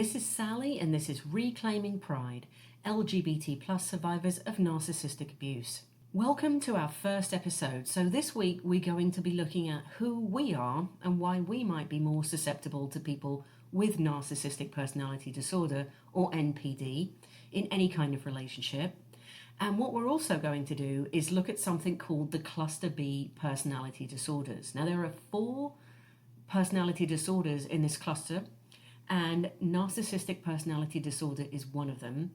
This is Sally, and this is Reclaiming Pride, LGBT plus survivors of narcissistic abuse. Welcome to our first episode. So this week we're going to be looking at who we are and why we might be more susceptible to people with narcissistic personality disorder, or NPD, in any kind of relationship. And what we're also going to do is look at something called the Cluster B personality disorders. Now, there are 4 personality disorders in this cluster, and narcissistic personality disorder is one of them.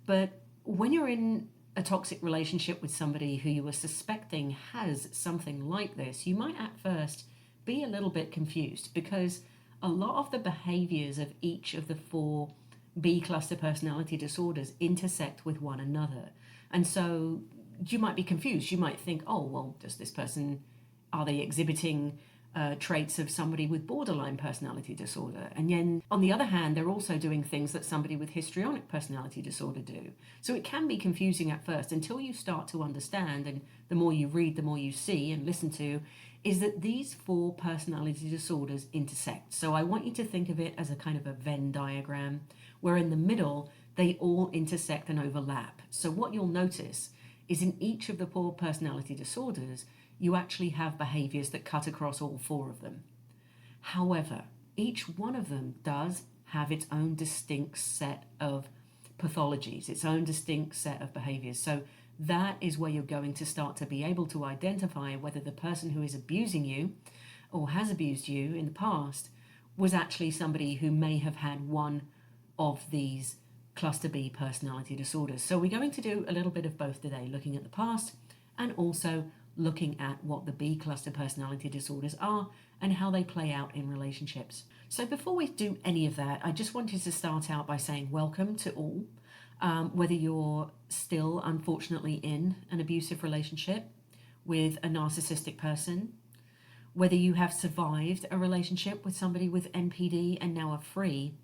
But when you're in a toxic relationship with somebody who you are suspecting has something like this, you might at first be a little bit confused, because a lot of the behaviors of each of the 4 B cluster personality disorders intersect with one another. And so you might be confused. You might think, oh, well, are they exhibiting traits of somebody with borderline personality disorder? And then on the other hand, they're also doing things that somebody with histrionic personality disorder do. So it can be confusing at first until you start to understand, and the more you read, the more you see and listen to, is that these 4 personality disorders intersect. So I want you to think of it as a kind of a Venn diagram, where in the middle, they all intersect and overlap. So what you'll notice is in each of the 4 personality disorders, you actually have behaviors that cut across all 4 of them. However, each one of them does have its own distinct set of pathologies, its own distinct set of behaviors. So that is where you're going to start to be able to identify whether the person who is abusing you or has abused you in the past was actually somebody who may have had one of these cluster B personality disorders. So we're going to do a little bit of both today, looking at the past and also looking at what the B cluster personality disorders are and how they play out in relationships. So before we do any of that, I just wanted to start out by saying welcome to all. Whether you're still unfortunately in an abusive relationship with a narcissistic person, whether you have survived a relationship with somebody with NPD and now are free,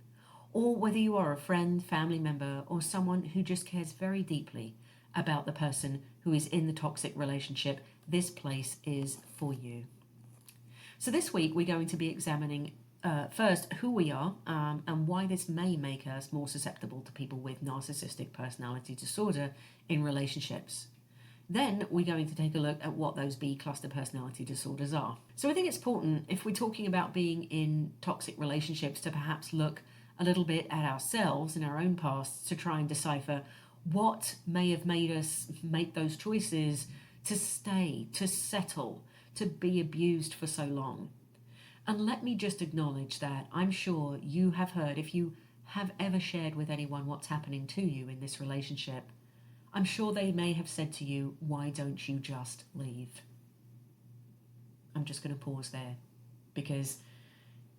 or whether you are a friend, family member, or someone who just cares very deeply about the person who is in the toxic relationship, this place is for you. So this week we're going to be examining first who we are and why this may make us more susceptible to people with narcissistic personality disorder in relationships. Then we're going to take a look at what those B cluster personality disorders are. So I think it's important, if we're talking about being in toxic relationships, to perhaps look a little bit at ourselves and our own pasts to try and decipher what may have made us make those choices to stay, to settle, to be abused for so long. And let me just acknowledge that I'm sure you have heard, if you have ever shared with anyone what's happening to you in this relationship, I'm sure they may have said to you, why don't you just leave? I'm just going to pause there because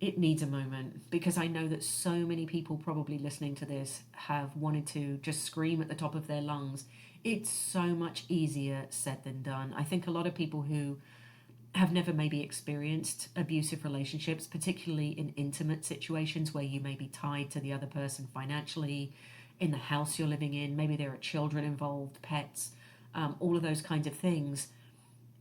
it needs a moment, because I know that so many people probably listening to this have wanted to just scream at the top of their lungs. It's so much easier said than done. I think a lot of people who have never maybe experienced abusive relationships, particularly in intimate situations where you may be tied to the other person financially, in the house you're living in, maybe there are children involved, pets, all of those kinds of things,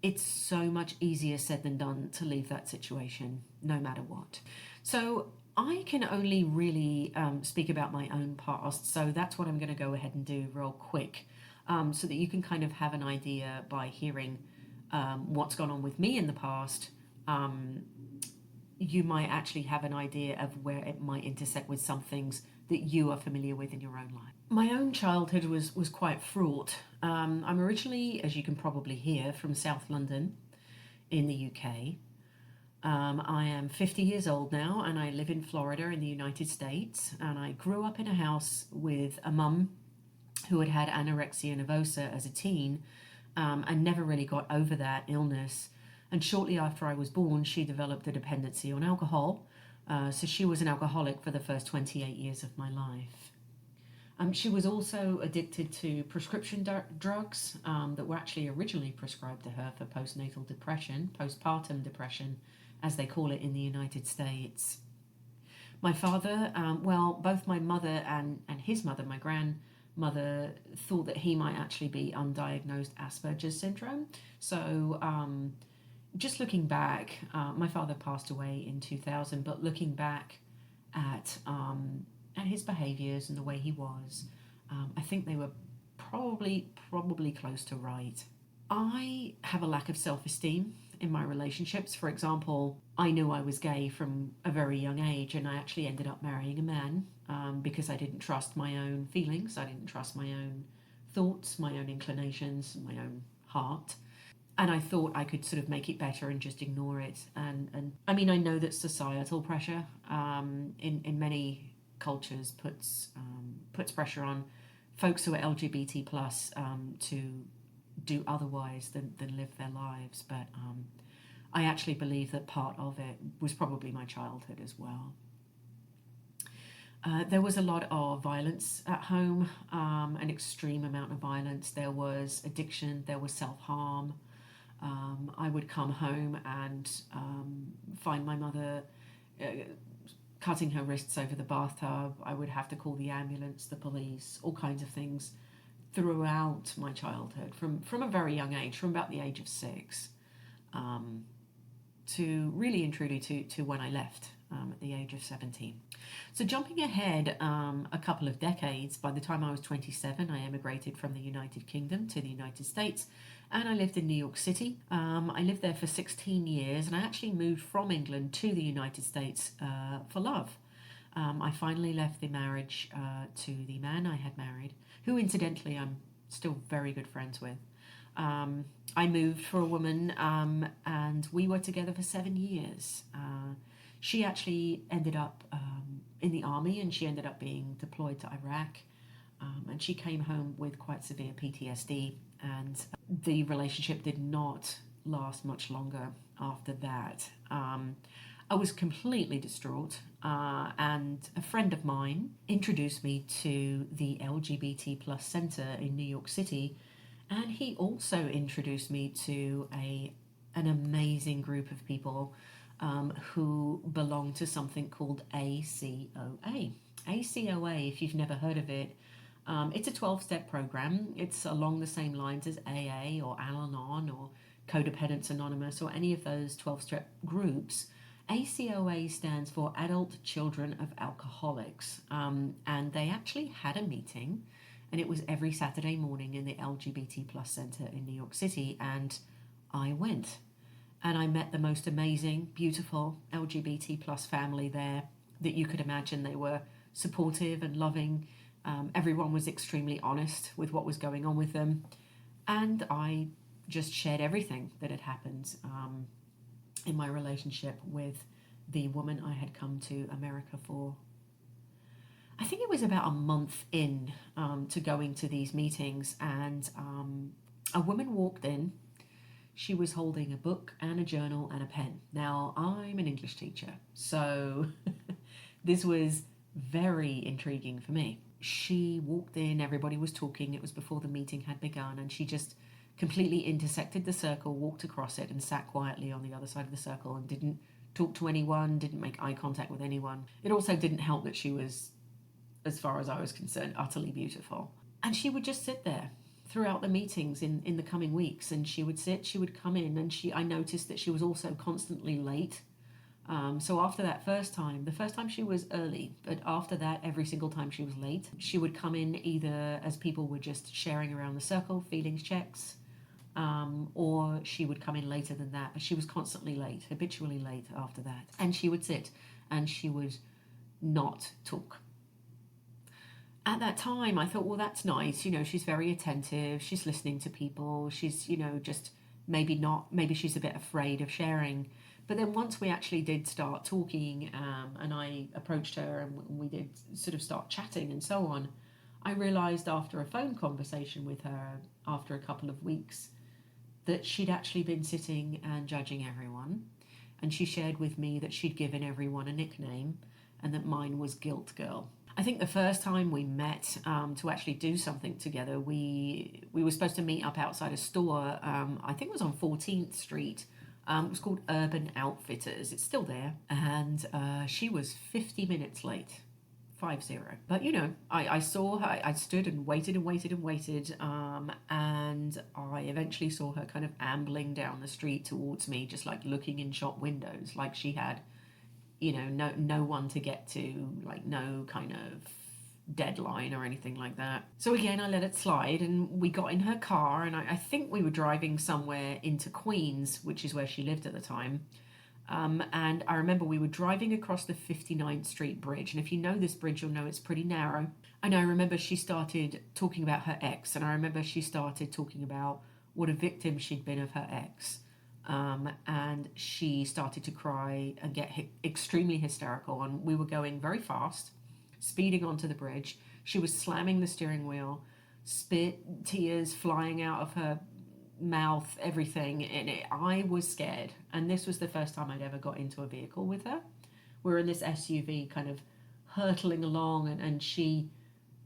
it's so much easier said than done to leave that situation, no matter what. So I can only really speak about my own past, so that's what I'm going to go ahead and do real quick, so that you can kind of have an idea by hearing what's gone on with me in the past. You might actually have an idea of where it might intersect with some things that you are familiar with in your own life. My own childhood was quite fraught. I'm originally, as you can probably hear, from South London in the UK. I am 50 years old now and I live in Florida in the United States, and I grew up in a house with a mum who had had anorexia nervosa as a teen and never really got over that illness. And shortly after I was born, she developed a dependency on alcohol. So she was an alcoholic for the first 28 years of my life. She was also addicted to prescription drugs that were actually originally prescribed to her for postpartum depression, as they call it in the United States. My father, both my mother and his mother, my grandmother, thought that he might actually be undiagnosed Asperger's syndrome. So just looking back, my father passed away in 2000, but looking back at his behaviours and the way he was, I think they were probably close to right. I have a lack of self-esteem in my relationships. For example, I knew I was gay from a very young age, and I actually ended up marrying a man because I didn't trust my own feelings. I didn't trust my own thoughts, my own inclinations, my own heart. And I thought I could sort of make it better and just ignore it. And I mean, I know that societal pressure in many cultures puts pressure on folks who are LGBT plus to do otherwise than live their lives. But I actually believe that part of it was probably my childhood as well. There was a lot of violence at home, an extreme amount of violence. There was addiction, there was self-harm. I would come home and find my mother cutting her wrists over the bathtub. I would have to call the ambulance, the police, all kinds of things throughout my childhood, from a very young age, from about the age of 6, to really and truly to when I left at the age of 17. So jumping ahead a couple of decades, by the time I was 27, I emigrated from the United Kingdom to the United States, and I lived in New York City. I lived there for 16 years, and I actually moved from England to the United States for love. I finally left the marriage to the man I had married, who incidentally I'm still very good friends with. I moved for a woman, and we were together for 7 years. She actually ended up in the army, and she ended up being deployed to Iraq, and she came home with quite severe PTSD, and the relationship did not last much longer after that. I was completely distraught, and a friend of mine introduced me to the LGBT plus center in New York City, and he also introduced me to an amazing group of people who belong to something called ACOA. ACOA, if you've never heard of it, it's a 12-step program. It's along the same lines as AA or Al-Anon or Codependence Anonymous or any of those 12-step groups. ACOA stands for Adult Children of Alcoholics, and they actually had a meeting, and it was every Saturday morning in the LGBT plus center in New York City, and I went. And I met the most amazing, beautiful LGBT plus family there that you could imagine. They were supportive and loving. Everyone was extremely honest with what was going on with them. And I just shared everything that had happened in my relationship with the woman I had come to America for. I think it was about a month in to going to these meetings, and a woman walked in. She was holding a book and a journal and a pen. Now, I'm an English teacher, so this was very intriguing for me. She walked in, everybody was talking, it was before the meeting had begun, and she just completely intersected the circle, walked across it, and sat quietly on the other side of the circle and didn't talk to anyone, didn't make eye contact with anyone. It also didn't help that she was, as far as I was concerned, utterly beautiful. And she would just sit there throughout the meetings in the coming weeks, and she would sit, she would come in, and I noticed that she was also constantly late. So after that the first time she was early, but after that, every single time she was late. She would come in either as people were just sharing around the circle, feelings checks, or she would come in later than that. But she was constantly late, habitually late after that. And she would sit, and she would not talk. At that time, I thought, well, that's nice. She's very attentive. She's listening to people. She's, just maybe she's a bit afraid of sharing. But then once we actually did start talking, and I approached her and we did sort of start chatting and so on, I realised after a phone conversation with her, after a couple of weeks, that she'd actually been sitting and judging everyone. And she shared with me that she'd given everyone a nickname and that mine was Guilt Girl. I think the first time we met to actually do something together, we were supposed to meet up outside a store. I think it was on 14th Street. It was called Urban Outfitters. It's still there. And she was 50 minutes late. 50. But I saw her. I stood and waited and waited and waited. And I eventually saw her kind of ambling down the street towards me, just like looking in shop windows, like she had no one to get to, like no kind of deadline or anything like that. So again, I let it slide and we got in her car, and I think we were driving somewhere into Queens, which is where she lived at the time. And I remember we were driving across the 59th Street Bridge. And if you know this bridge, you'll know it's pretty narrow. And I remember she started talking about her ex. And I remember she started talking about what a victim she'd been of her ex. And she started to cry and get extremely hysterical. And we were going very fast, speeding onto the bridge. She was slamming the steering wheel, spit, tears flying out of her mouth, everything. And I was scared. And this was the first time I'd ever got into a vehicle with her. We were in this SUV kind of hurtling along, and she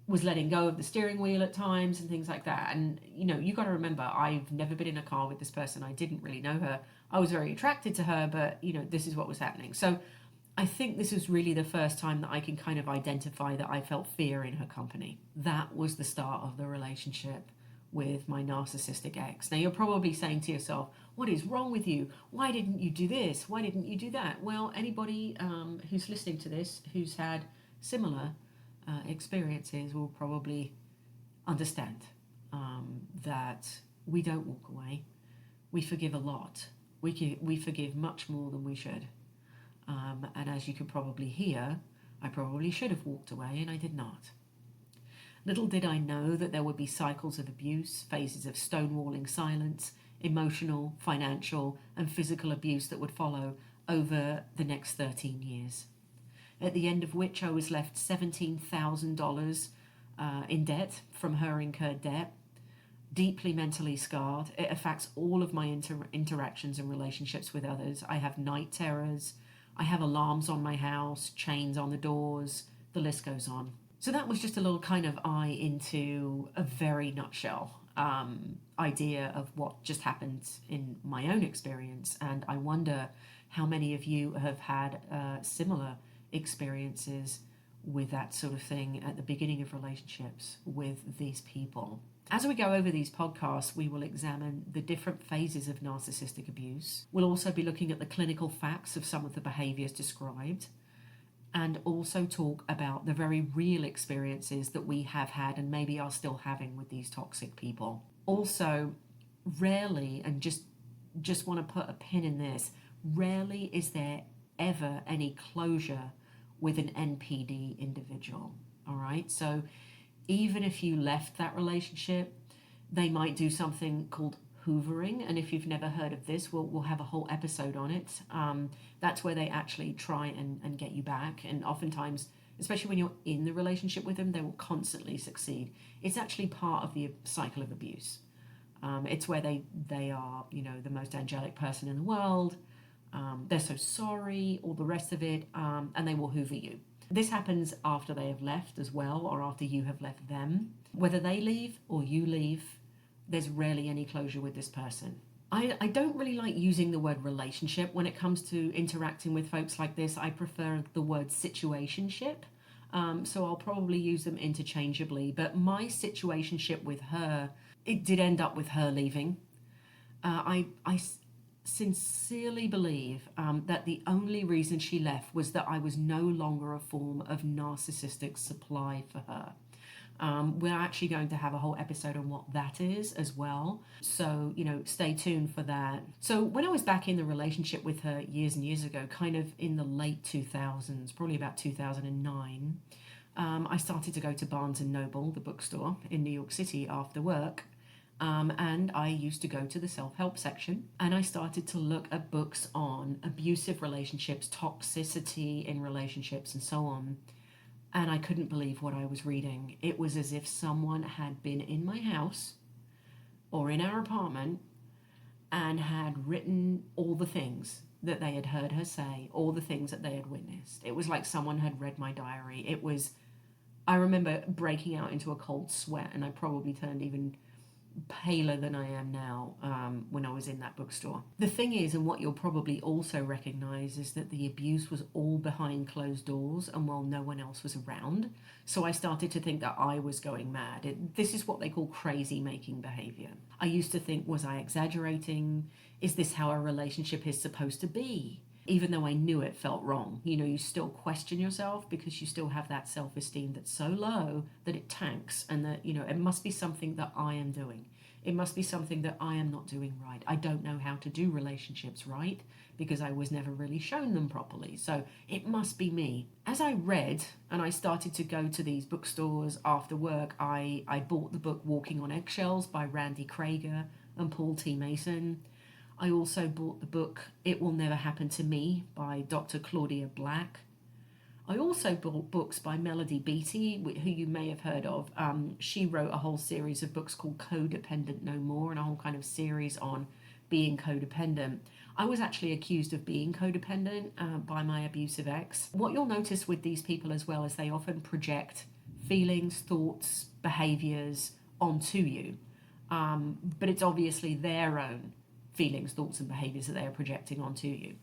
was letting go of the steering wheel at times and things like that. And you got to remember, I've never been in a car with this person. I didn't really know her. I was very attracted to her, but this is what was happening. So I think this was really the first time that I can kind of identify that I felt fear in her company. That was the start of the relationship with my narcissistic ex. Now you're probably saying to yourself, what is wrong with you? Why didn't you do this? Why didn't you do that? Well, anybody who's listening to this, who's had similar experiences, will probably understand that we don't walk away. We forgive a lot. We forgive much more than we should. And as you could probably hear, I probably should have walked away, and I did not. Little did I know that there would be cycles of abuse, phases of stonewalling silence, emotional, financial, and physical abuse that would follow over the next 13 years. At the end of which I was left $17,000 in debt from her incurred debt, deeply mentally scarred. It affects all of my interactions and relationships with others. I have night terrors. I have alarms on my house, chains on the doors. The list goes on. So that was just a little kind of eye into a very nutshell idea of what just happened in my own experience. And I wonder how many of you have had similar experiences with that sort of thing at the beginning of relationships with these people. As we go over these podcasts, we will examine the different phases of narcissistic abuse. We'll also be looking at the clinical facts of some of the behaviors described, and also talk about the very real experiences that we have had and maybe are still having with these toxic people. Also, rarely, and just want to put a pin in this, rarely is there ever any closure with an NPD individual, all right? So even if you left that relationship, they might do something called hoovering, and if you've never heard of this, we'll have a whole episode on it. That's where they actually try and get you back, and oftentimes, especially when you're in the relationship with them, they will constantly succeed. It's actually part of the cycle of abuse. It's where they are, the most angelic person in the world. They're so sorry, all the rest of it, and they will hoover you. This happens after they have left as well, or after you have left them. Whether they leave or you leave, there's rarely any closure with this person. I don't really like using the word relationship when it comes to interacting with folks like this. I prefer the word situationship. So I'll probably use them interchangeably. But my situationship with her, it did end up with her leaving. I sincerely believe that the only reason she left was that I was no longer a form of narcissistic supply for her. We're actually going to have a whole episode on what that is as well. So, stay tuned for that. So when I was back in the relationship with her years and years ago, kind of in the late 2000s, probably about 2009, I started to go to Barnes & Noble, the bookstore in New York City, after work. And I used to go to the self-help section, and I started to look at books on abusive relationships, toxicity in relationships, and so on. And I couldn't believe what I was reading. It was as if someone had been in my house or in our apartment and had written all the things that they had heard her say, all the things that they had witnessed. It was like someone had read my diary. I remember breaking out into a cold sweat, and I probably turned even paler than I am now when I was in that bookstore. The thing is, and what you'll probably also recognize, is that the abuse was all behind closed doors and while no one else was around. So I started to think that I was going mad. This is what they call crazy making behavior. I used to think, was I exaggerating? Is this how a relationship is supposed to be? even though I knew it felt wrong. You know, you still question yourself because you still have that self-esteem that's so low that it tanks, and that, you know, it must be something that I am doing. It must be something that I am not doing right. I don't know how to do relationships right because I was never really shown them properly. So it must be me. As I read and I started to go to these bookstores after work, I bought the book Walking on Eggshells by Randy Krager and Paul T. Mason. I also bought the book It Will Never Happen to Me by Dr. Claudia Black. I also bought books by Melody Beattie, who you may have heard of. She wrote a whole series of books called Codependent No More, and a whole kind of series on being codependent. I was actually accused of being codependent by my abusive ex. What you'll notice with these people as well is they often project feelings, thoughts, behaviours onto you. But it's obviously their own feelings, thoughts, and behaviours that they are projecting onto you.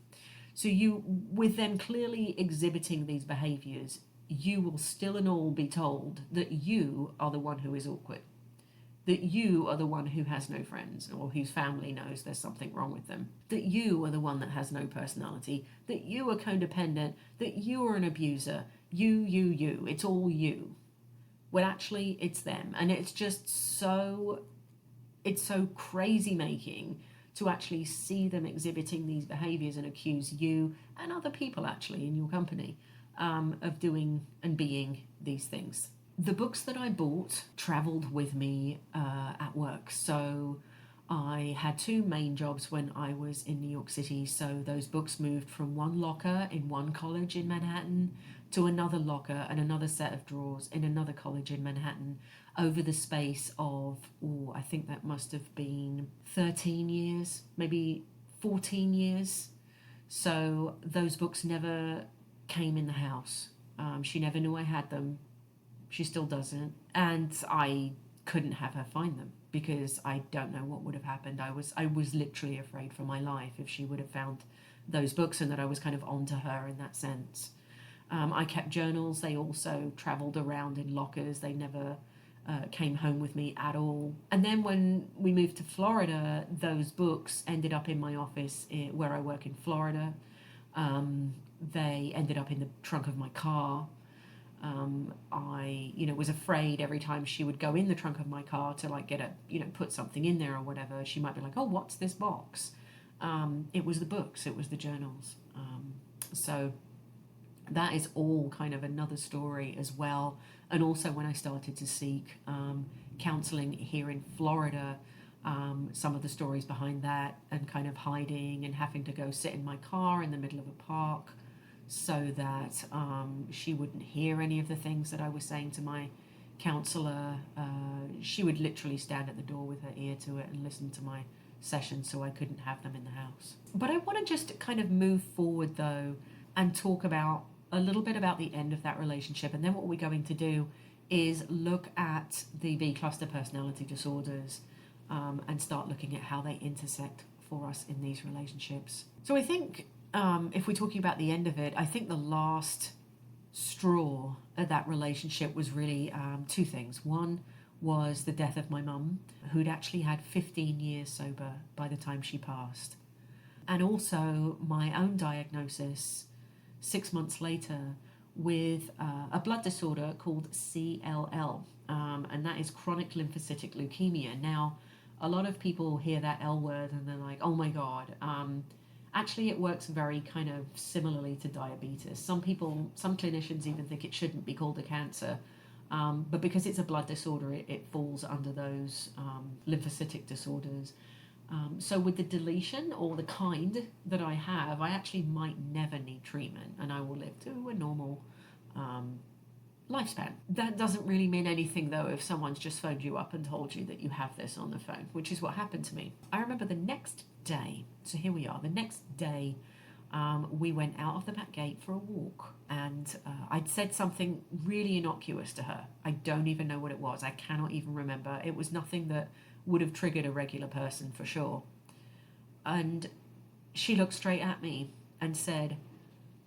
So you, with them clearly exhibiting these behaviours, you will still and all be told that you are the one who is awkward, that you are the one who has no friends or whose family knows there's something wrong with them, that you are the one that has no personality, that you are codependent, that you are an abuser, you, it's all you. Well, actually, it's them. And it's just so crazy making to actually see them exhibiting these behaviours and accuse you and other people actually in your company of doing and being these things. The books that I bought travelled with me at work. So I had two main jobs when I was in New York City. So those books moved from one locker in one college in Manhattan to another locker and another set of drawers in another college in Manhattan over the space of, I think that must have been 13 years, maybe 14 years. So those books never came in the house. She never knew I had them. She still doesn't. And I couldn't have her find them because I don't know what would have happened. I was literally afraid for my life if she would have found those books and that I was kind of onto her in that sense. I kept journals. They also travelled around in lockers. They never came home with me at all. And then when we moved to Florida, those books ended up in my office where I work in Florida. They ended up in the trunk of my car. I, was afraid every time she would go in the trunk of my car to put something in there or whatever, she might be like, oh, what's this box? It was the books, it was the journals. So that is all kind of another story as well. And also when I started to seek counselling here in Florida, some of the stories behind that, and kind of hiding and having to go sit in my car in the middle of a park so that she wouldn't hear any of the things that I was saying to my counsellor. She would literally stand at the door with her ear to it and listen to my sessions, so I couldn't have them in the house. But I want to just kind of move forward though and talk about a little bit about the end of that relationship, and then what we're going to do is look at the B cluster personality disorders and start looking at how they intersect for us in these relationships. So I think if we're talking about the end of it, I think the last straw of that relationship was really two things. One was the death of my mum, who'd actually had 15 years sober by the time she passed. And also my own diagnosis 6 months later with a blood disorder called CLL, and that is chronic lymphocytic leukemia. Now, a lot of people hear that L word and they're like, oh my God. Actually, it works very kind of similarly to diabetes. Some clinicians even think it shouldn't be called a cancer, but because it's a blood disorder, it falls under those lymphocytic disorders. So with the deletion, or the kind that I have, I actually might never need treatment and I will live to a normal lifespan. That doesn't really mean anything though if someone's just phoned you up and told you that you have this on the phone, which is what happened to me. I remember the next day, so here we are, the next day we went out of the back gate for a walk, and I'd said something really innocuous to her. I don't even know what it was. I cannot even remember. It was nothing that would have triggered a regular person for sure. And she looked straight at me and said,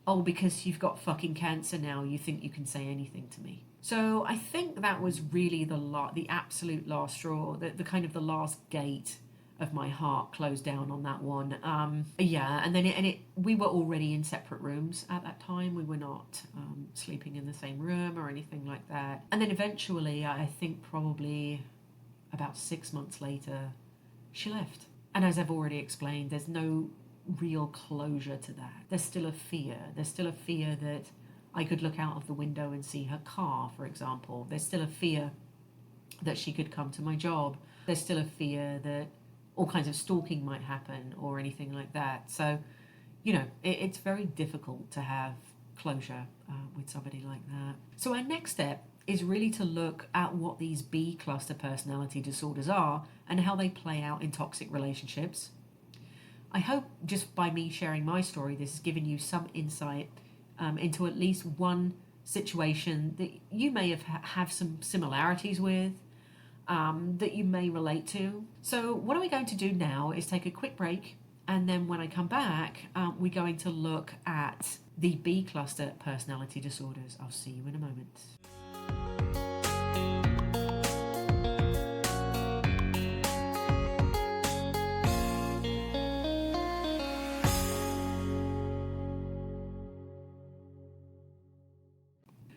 oh, because you've got fucking cancer now, you think you can say anything to me. So I think that was really the absolute last straw, the kind of the last gate of my heart closed down on that one. Yeah, and then we were already in separate rooms at that time. We were not sleeping in the same room or anything like that. And then eventually, I think probably about 6 months later, she left. And as I've already explained, there's no real closure to that. There's still a fear. There's still a fear that I could look out of the window and see her car, for example. There's still a fear that she could come to my job. There's still a fear that all kinds of stalking might happen or anything like that. So, it's very difficult to have closure with somebody like that. So our next step is really to look at what these B cluster personality disorders are and how they play out in toxic relationships. I hope just by me sharing my story, this has given you some insight into at least one situation that you may have some similarities with, that you may relate to. So what are we going to do now is take a quick break, and then when I come back, we're going to look at the B cluster personality disorders. I'll see you in a moment.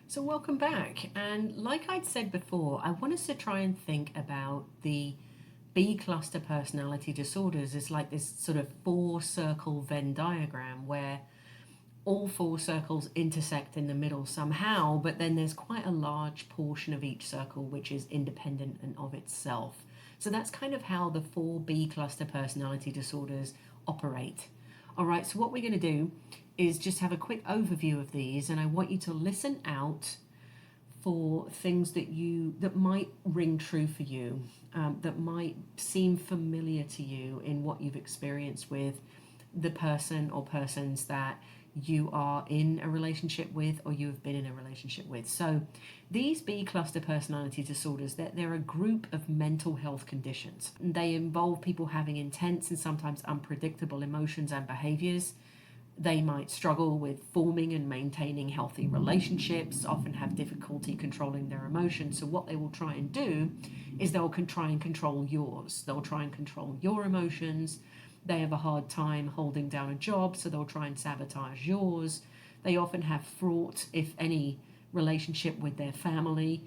So welcome back, and like I'd said before, I want us to try and think about the B cluster personality disorders as like this sort of 4-circle Venn diagram where all 4 circles intersect in the middle somehow, but then there's quite a large portion of each circle which is independent and of itself. So that's kind of how the 4 B cluster personality disorders operate. All right, so what we're going to do is just have a quick overview of these, and I want you to listen out for things that might ring true for you, that might seem familiar to you in what you've experienced with the person or persons that you are in a relationship with or you have been in a relationship with. So these B cluster personality disorders, they're a group of mental health conditions. They involve people having intense and sometimes unpredictable emotions and behaviors. They might struggle with forming and maintaining healthy relationships, often have difficulty controlling their emotions. So what they will try and do is they'll try and control yours. They'll try and control your emotions. They have a hard time holding down a job, so they'll try and sabotage yours. They often have fraught, if any, relationship with their family.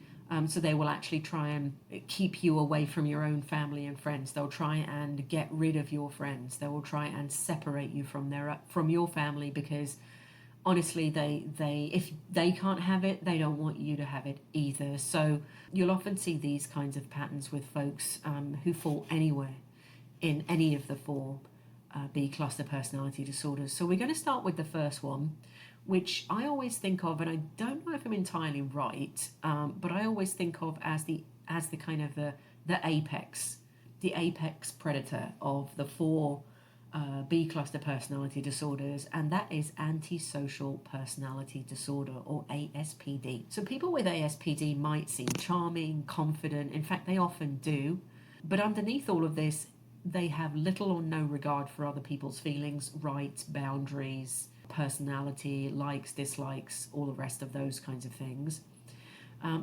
So they will actually try and keep you away from your own family and friends. They'll try and get rid of your friends. They will try and separate you from your family because honestly, if they can't have it, they don't want you to have it either. So you'll often see these kinds of patterns with folks who fall anywhere in any of the 4 B cluster personality disorders. So we're going to start with the first one, which I always think of, and I don't know if I'm entirely right, but I always think of as the kind of the apex predator of the 4 B cluster personality disorders, and that is antisocial personality disorder, or ASPD. So people with ASPD might seem charming, confident, in fact they often do, but underneath all of this they have little or no regard for other people's feelings, rights, boundaries, personality, likes, dislikes, all the rest of those kinds of things.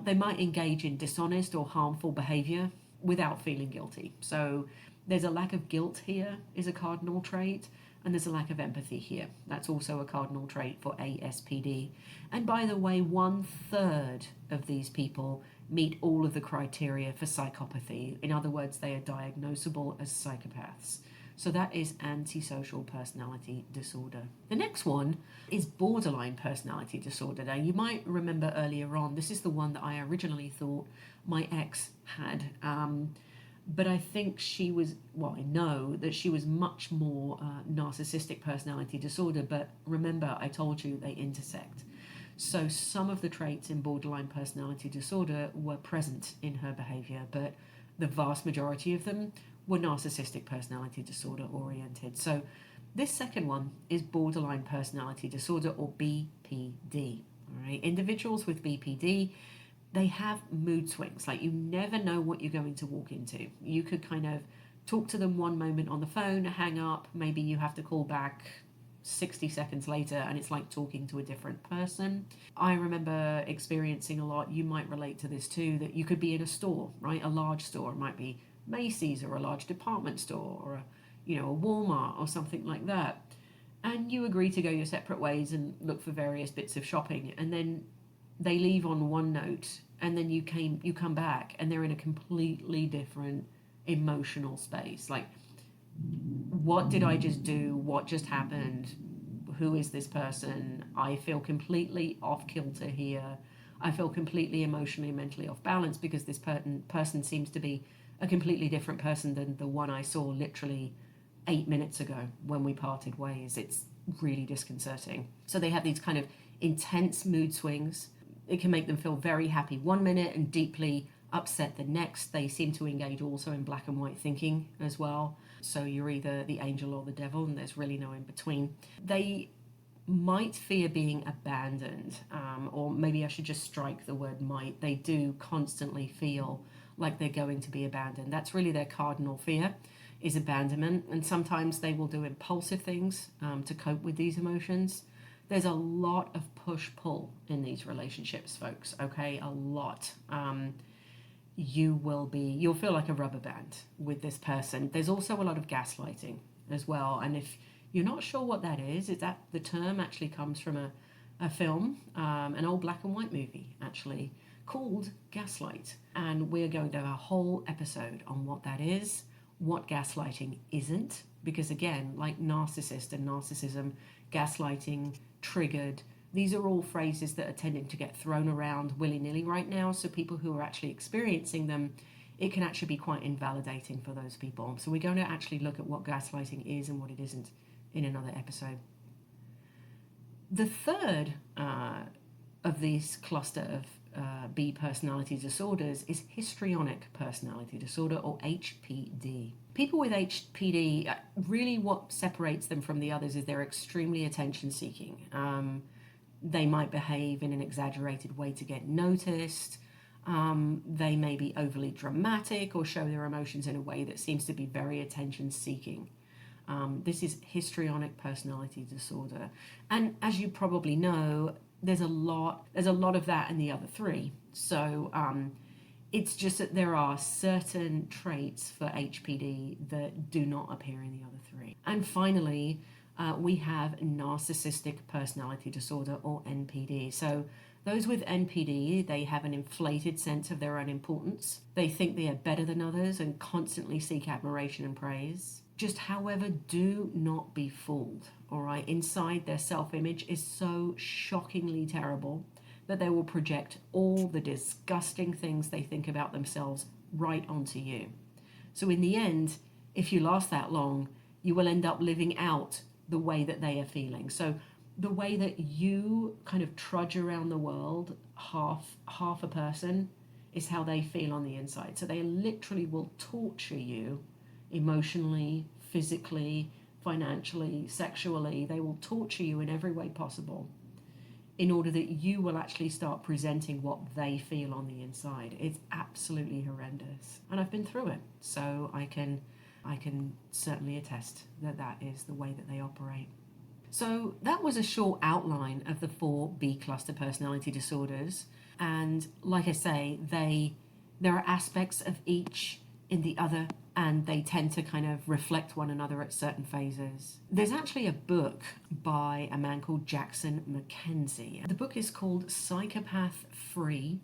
They might engage in dishonest or harmful behavior without feeling guilty. So there's a lack of guilt here is a cardinal trait, and there's a lack of empathy here. That's also a cardinal trait for ASPD. And by the way, 1/3 of these people meet all of the criteria for psychopathy. In other words, they are diagnosable as psychopaths. So that is antisocial personality disorder. The next one is borderline personality disorder. Now, you might remember earlier on, this is the one that I originally thought my ex had. But I think I know that she was much more narcissistic personality disorder. But remember, I told you they intersect. So some of the traits in borderline personality disorder were present in her behavior, but the vast majority of them were narcissistic personality disorder oriented. So this second one is borderline personality disorder, or BPD. All right, individuals with BPD, they have mood swings. Like, you never know what you're going to walk into. You could kind of talk to them one moment on the phone, hang up, maybe you have to call back 60 seconds later and it's like talking to a different person. I remember experiencing a lot, you might relate to this too, that you could be in a store, right? A large store, it might be Macy's or a large department store or a Walmart or something like that. And you agree to go your separate ways and look for various bits of shopping, and then they leave on one note, and then you come back and they're in a completely different emotional space. Like, what did I just do? What just happened? Who is this person? I feel completely off kilter here. I feel completely emotionally and mentally off balance because this person seems to be a completely different person than the one I saw literally 8 minutes ago when we parted ways. It's really disconcerting. So they have these kind of intense mood swings. It can make them feel very happy one minute and deeply upset the next. They seem to engage also in black and white thinking as well. So you're either the angel or the devil, and there's really no in between. They might fear being abandoned, or maybe I should just strike the word might. They do constantly feel like they're going to be abandoned. That's really their cardinal fear, is abandonment. And sometimes they will do impulsive things to cope with these emotions. There's a lot of push-pull in these relationships, folks, okay? A lot. You'll feel like a rubber band with this person. There's also a lot of gaslighting as well. And if you're not sure what that is that the term actually comes from a film, an old black and white movie, actually, called Gaslight. And we're going to have a whole episode on what that is, what gaslighting isn't, because again, like narcissist and narcissism, gaslighting, triggered, these are all phrases that are tending to get thrown around willy-nilly right now. So people who are actually experiencing them, it can actually be quite invalidating for those people. So we're going to actually look at what gaslighting is and what it isn't in another episode. The third of these cluster of B personality disorders is histrionic personality disorder, or HPD. People with HPD, really what separates them from the others is they're extremely attention-seeking. They might behave in an exaggerated way to get noticed. They may be overly dramatic or show their emotions in a way that seems to be very attention-seeking. This is histrionic personality disorder. And as you probably know, there's a lot of that in the other three. So it's just that there are certain traits for HPD that do not appear in the other three. And finally, we have narcissistic personality disorder, or NPD. So those with NPD, they have an inflated sense of their own importance. They think they are better than others and constantly seek admiration and praise. Just, however, do not be fooled, all right? Inside, their self-image is so shockingly terrible that they will project all the disgusting things they think about themselves right onto you. So in the end, if you last that long, you will end up living out the way that they are feeling. So the way that you kind of trudge around the world, half a person, is how they feel on the inside. So they literally will torture you emotionally, physically, financially, sexually. They will torture you in every way possible in order that you will actually start presenting what they feel on the inside. It's absolutely horrendous. And I've been through it, so I can certainly attest that that is the way that they operate. So that was a short outline of the 4 B cluster personality disorders. And like I say, there are aspects of each in the other, and they tend to kind of reflect one another at certain phases. There's actually a book by a man called Jackson McKenzie. The book is called Psychopath Free.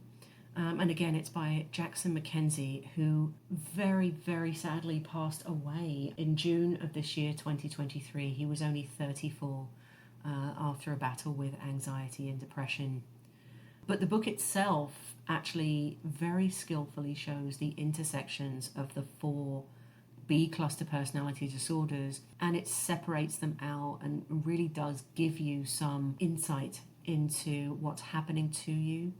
And again, it's by Jackson McKenzie, who very, very sadly passed away in June of this year, 2023. He was only 34 after a battle with anxiety and depression. But the book itself actually very skillfully shows the intersections of the 4 B cluster personality disorders, and it separates them out and really does give you some insight into what's happening to you,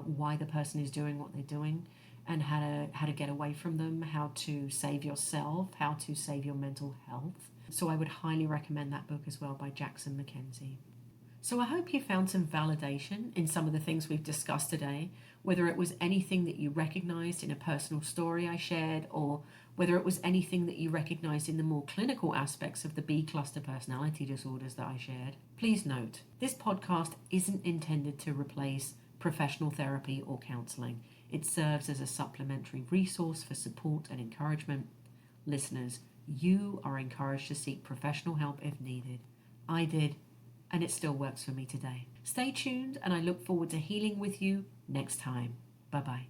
why the person is doing what they're doing, and how to get away from them, how to save yourself, how to save your mental health. So I would highly recommend that book as well, by Jackson McKenzie. So I hope you found some validation in some of the things we've discussed today, whether it was anything that you recognized in a personal story I shared, or whether it was anything that you recognized in the more clinical aspects of the B cluster personality disorders that I shared. Please note, this podcast isn't intended to replace professional therapy or counseling. It serves as a supplementary resource for support and encouragement. Listeners, you are encouraged to seek professional help if needed. I did, and it still works for me today. Stay tuned, and I look forward to healing with you next time. Bye-bye.